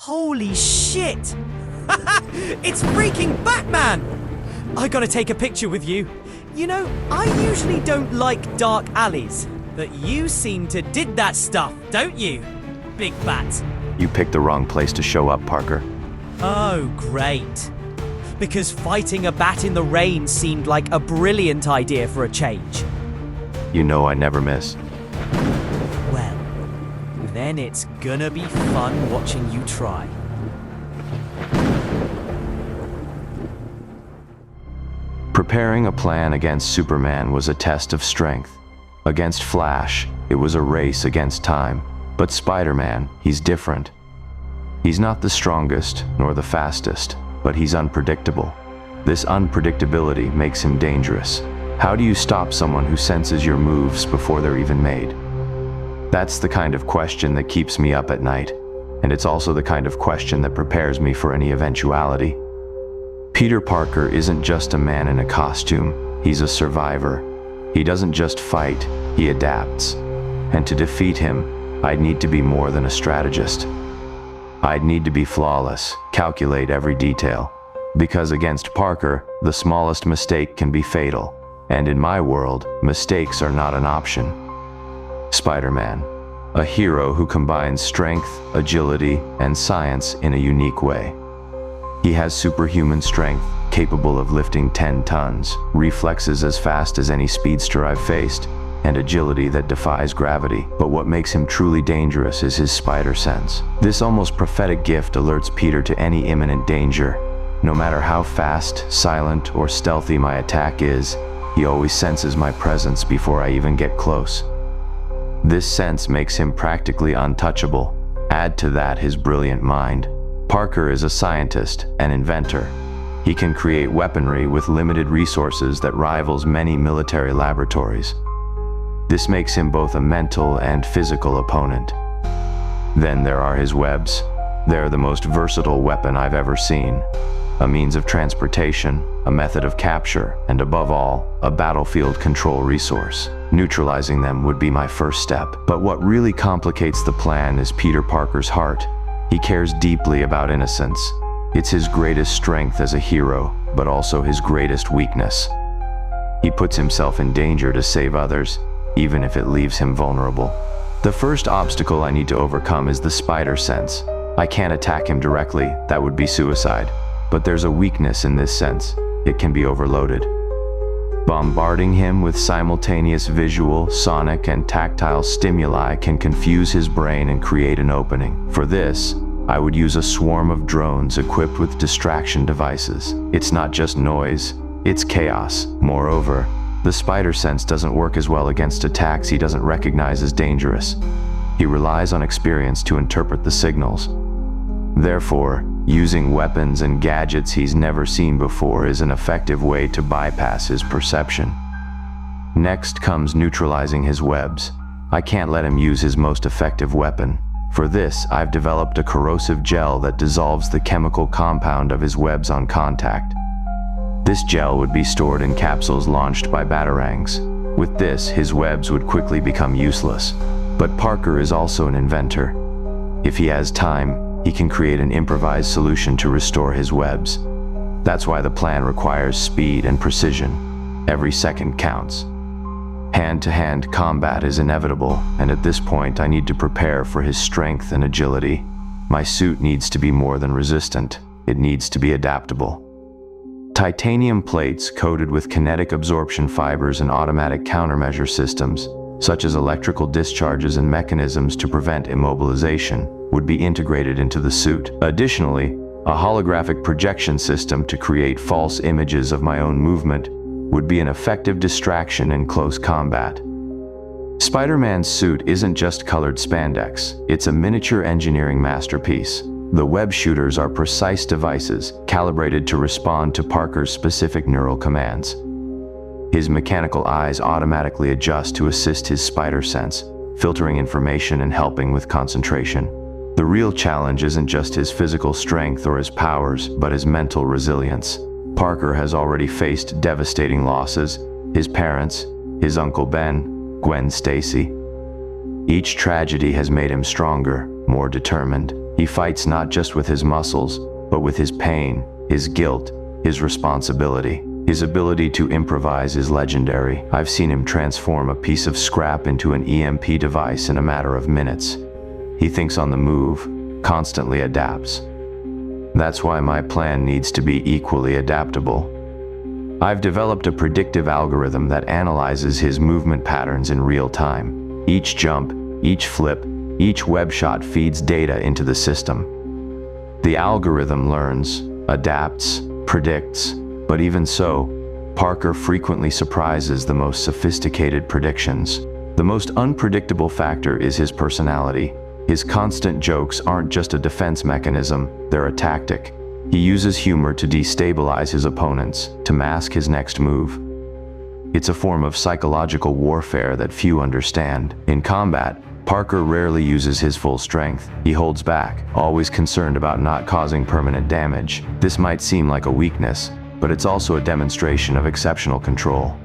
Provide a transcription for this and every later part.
Holy shit! It's freaking Batman! I gotta take a picture with you. You know, I usually don't like dark alleys, but you seem to did that stuff, don't you, Big Bat? You picked the wrong place to show up, Parker. Oh, great. Because fighting a bat in the rain seemed like a brilliant idea for a change. You know I never miss. Well, then it's gonna be fun watching you try. Preparing a plan against Superman was a test of strength. Against Flash, it was a race against time. But Spider-Man, he's different. He's not the strongest nor the fastest, but he's unpredictable. This unpredictability makes him dangerous. How do you stop someone who senses your moves before they're even made? That's the kind of question that keeps me up at night, and it's also the kind of question that prepares me for any eventuality. Peter Parker isn't just a man in a costume, he's a survivor. He doesn't just fight, he adapts. And to defeat him, I'd need to be more than a strategist. I'd need to be flawless, calculate every detail. Because against Parker, the smallest mistake can be fatal. And in my world, mistakes are not an option. Spider-Man, a hero who combines strength, agility, and science in a unique way. He has superhuman strength, capable of lifting 10 tons, reflexes as fast as any speedster I've faced, and agility that defies gravity. But what makes him truly dangerous is his spider sense. This almost prophetic gift alerts Peter to any imminent danger. No matter how fast, silent, or stealthy my attack is, he always senses my presence before I even get close. This sense makes him practically untouchable. Add to that his brilliant mind. Parker is a scientist, an inventor. He can create weaponry with limited resources that rivals many military laboratories. This makes him both a mental and physical opponent. Then there are his webs. They're the most versatile weapon I've ever seen. A means of transportation, a method of capture, and above all, a battlefield control resource. Neutralizing them would be my first step. But what really complicates the plan is Peter Parker's heart. He cares deeply about innocence. It's his greatest strength as a hero, but also his greatest weakness. He puts himself in danger to save others, even if it leaves him vulnerable. The first obstacle I need to overcome is the spider sense. I can't attack him directly, that would be suicide. But there's a weakness in this sense. It can be overloaded. Bombarding him with simultaneous visual, sonic, and tactile stimuli can confuse his brain and create an opening. For this, I would use a swarm of drones equipped with distraction devices. It's not just noise, it's chaos. Moreover, the spider sense doesn't work as well against attacks he doesn't recognize as dangerous. He relies on experience to interpret the signals. Therefore, using weapons and gadgets he's never seen before is an effective way to bypass his perception. Next comes neutralizing his webs. I can't let him use his most effective weapon. For this, I've developed a corrosive gel that dissolves the chemical compound of his webs on contact. This gel would be stored in capsules launched by batarangs. With this, his webs would quickly become useless. But Parker is also an inventor. If he has time, he can create an improvised solution to restore his webs. That's why the plan requires speed and precision. Every second counts. Hand-to-hand combat is inevitable, and at this point I need to prepare for his strength and agility. My suit needs to be more than resistant. It needs to be adaptable. Titanium plates coated with kinetic absorption fibers and automatic countermeasure systems, such as electrical discharges and mechanisms to prevent immobilization, would be integrated into the suit. Additionally, a holographic projection system to create false images of my own movement would be an effective distraction in close combat. Spider-Man's suit isn't just colored spandex, it's a miniature engineering masterpiece. The web shooters are precise devices calibrated to respond to Parker's specific neural commands. His mechanical eyes automatically adjust to assist his spider sense, filtering information and helping with concentration. The real challenge isn't just his physical strength or his powers, but his mental resilience. Parker has already faced devastating losses: his parents, his Uncle Ben, Gwen Stacy. Each tragedy has made him stronger, more determined. He fights not just with his muscles, but with his pain, his guilt, his responsibility. His ability to improvise is legendary. I've seen him transform a piece of scrap into an EMP device in a matter of minutes. He thinks on the move, constantly adapts. That's why my plan needs to be equally adaptable. I've developed a predictive algorithm that analyzes his movement patterns in real time. Each jump, each flip, each web shot feeds data into the system. The algorithm learns, adapts, predicts, but even so, Parker frequently surprises the most sophisticated predictions. The most unpredictable factor is his personality. His constant jokes aren't just a defense mechanism, they're a tactic. He uses humor to destabilize his opponents, to mask his next move. It's a form of psychological warfare that few understand. In combat, Parker rarely uses his full strength. He holds back, always concerned about not causing permanent damage. This might seem like a weakness, but it's also a demonstration of exceptional control.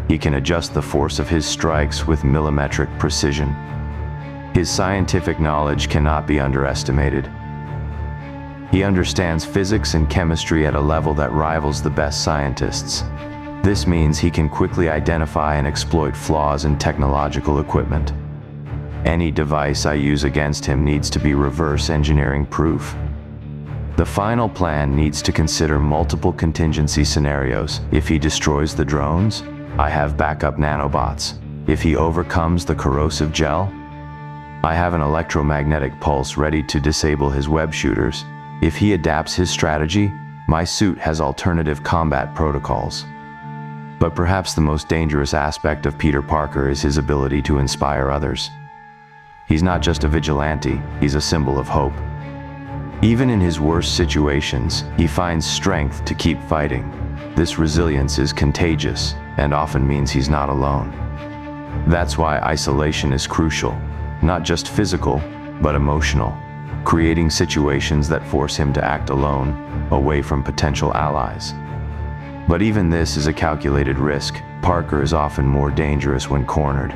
He can adjust the force of his strikes with millimetric precision. His scientific knowledge cannot be underestimated. He understands physics and chemistry at a level that rivals the best scientists. This means he can quickly identify and exploit flaws in technological equipment. Any device I use against him needs to be reverse engineering proof. The final plan needs to consider multiple contingency scenarios. If he destroys the drones, I have backup nanobots. If he overcomes the corrosive gel, I have an electromagnetic pulse ready to disable his web shooters. If he adapts his strategy, my suit has alternative combat protocols. But perhaps the most dangerous aspect of Peter Parker is his ability to inspire others. He's not just a vigilante, he's a symbol of hope. Even in his worst situations, he finds strength to keep fighting. This resilience is contagious and often means he's not alone. That's why isolation is crucial, not just physical, but emotional, creating situations that force him to act alone, away from potential allies. But even this is a calculated risk. Parker is often more dangerous when cornered.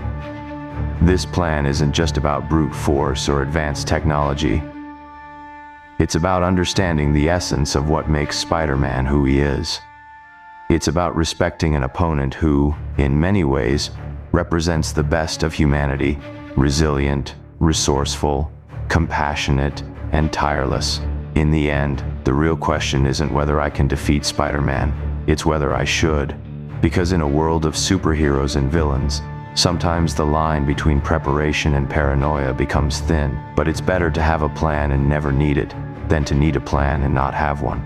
This plan isn't just about brute force or advanced technology. It's about understanding the essence of what makes Spider-Man who he is. It's about respecting an opponent who, in many ways, represents the best of humanity, resilient, resourceful, compassionate, and tireless. In the end, the real question isn't whether I can defeat Spider-Man, it's whether I should. Because in a world of superheroes and villains, sometimes the line between preparation and paranoia becomes thin, but it's better to have a plan and never need it than to need a plan and not have one.